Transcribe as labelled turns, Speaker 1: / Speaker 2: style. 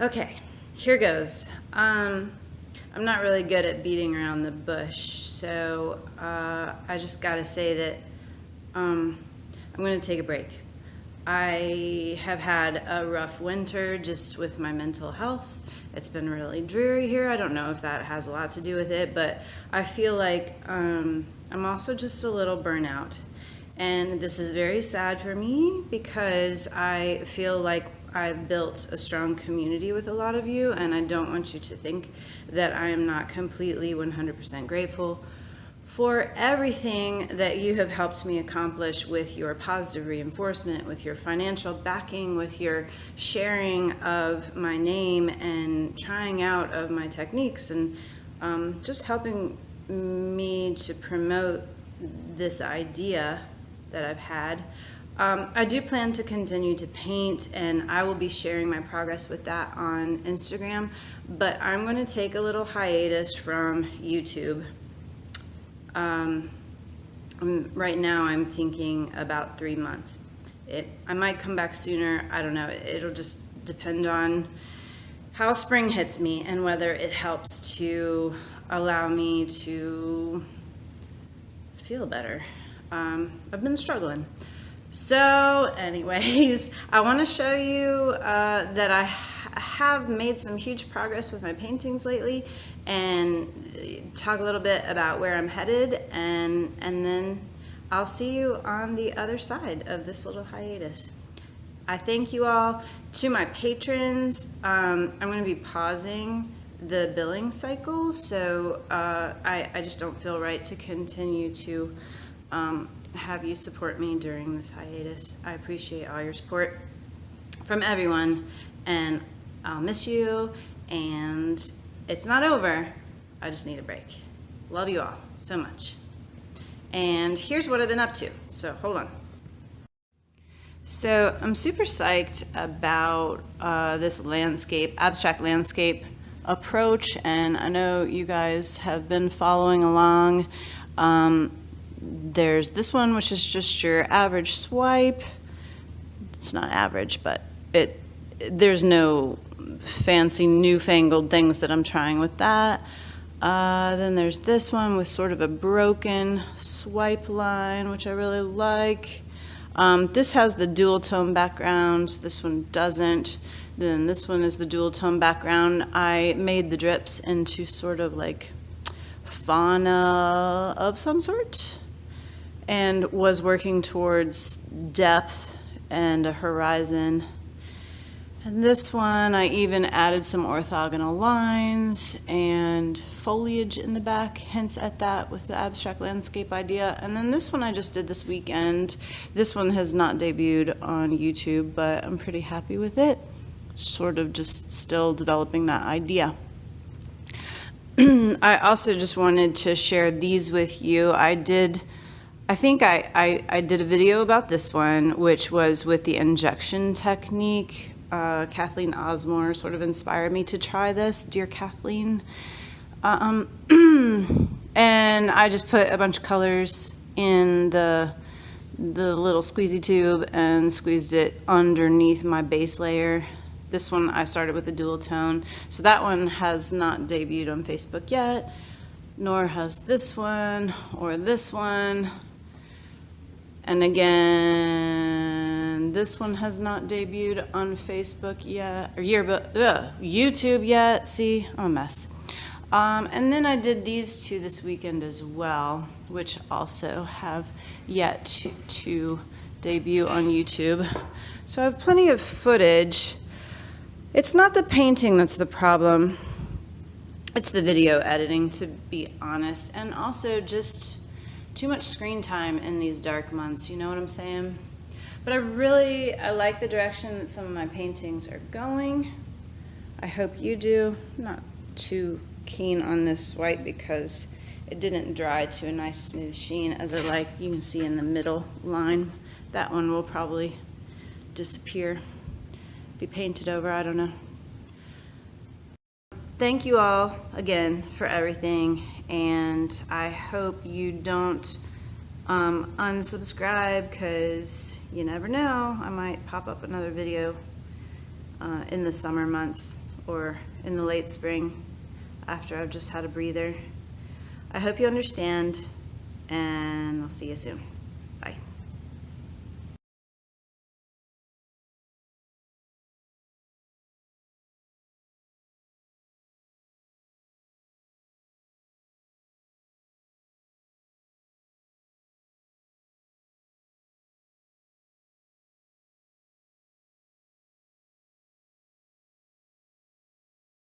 Speaker 1: Okay, here goes. I'm not really good at beating around the bush, so I just gotta say that I'm gonna take a break. I have had a rough winter just with my mental health. It's been really dreary here. I don't know if that has a lot to do with it, but I feel like I'm also just a little burnout. And this is very sad for me because I feel like I've built a strong community with a lot of you, and I don't want you to think that I am not completely 100% grateful for everything that you have helped me accomplish with your positive reinforcement, with your financial backing, with your sharing of my name and trying out of my techniques, and just helping me to promote this idea that I've had. I do plan to continue to paint, and I will be sharing my progress with that on Instagram, but I'm going to take a little hiatus from YouTube. Right now I'm thinking about 3 months. I might come back sooner, I don't know. It'll just depend on how spring hits me and whether it helps to allow me to feel better. I've been struggling. So anyways, I want to show you that I have made some huge progress with my paintings lately, and talk a little bit about where I'm headed, and then I'll see you on the other side of this little hiatus. I thank you all. To my patrons, I'm going to be pausing the billing cycle, so I just don't feel right to continue to have you support me during this hiatus. I appreciate all your support from everyone, and I'll miss you, and it's not over. I just need a break. Love you all so much. And here's what I've been up to, so hold on. So I'm super psyched about this abstract landscape approach, and I know you guys have been following along. There's this one, which is just your average swipe. It's not average, but there's no fancy newfangled things that I'm trying with that. Then there's this one with sort of a broken swipe line, which I really like. This has the dual tone background. This one doesn't. Then this one is the dual tone background. I made the drips into sort of like fauna of some sort, and was working towards depth and a horizon. And this one, I even added some orthogonal lines and foliage in the back, hints at that with the abstract landscape idea. And then this one I just did this weekend. This one has not debuted on YouTube, but I'm pretty happy with it. Sort of just still developing that idea. I also just wanted to share these with you. I think I did a video about this one, which was with the injection technique. Kathleen Osmore sort of inspired me to try this, dear Kathleen. And I just put a bunch of colors in the little squeezy tube and squeezed it underneath my base layer. This one I started with a dual tone. So that one has not debuted on Facebook yet, nor has this one or this one. And again, this one has not debuted on Facebook yet, or YouTube yet. See, I'm a mess. And then I did these two this weekend as well, which also have yet to debut on YouTube. So I have plenty of footage. It's not the painting that's the problem. It's the video editing, to be honest, and also just too much screen time in these dark months, you know what I'm saying? But I like the direction that some of my paintings are going. I hope you do. I'm not too keen on this white because it didn't dry to a nice smooth sheen as I like. You can see in the middle line. That one will probably disappear, be painted over, I don't know. Thank you all again for everything, and I hope you don't unsubscribe, because you never know, I might pop up another video in the summer months or in the late spring after I've just had a breather. I hope you understand, and I'll see you soon.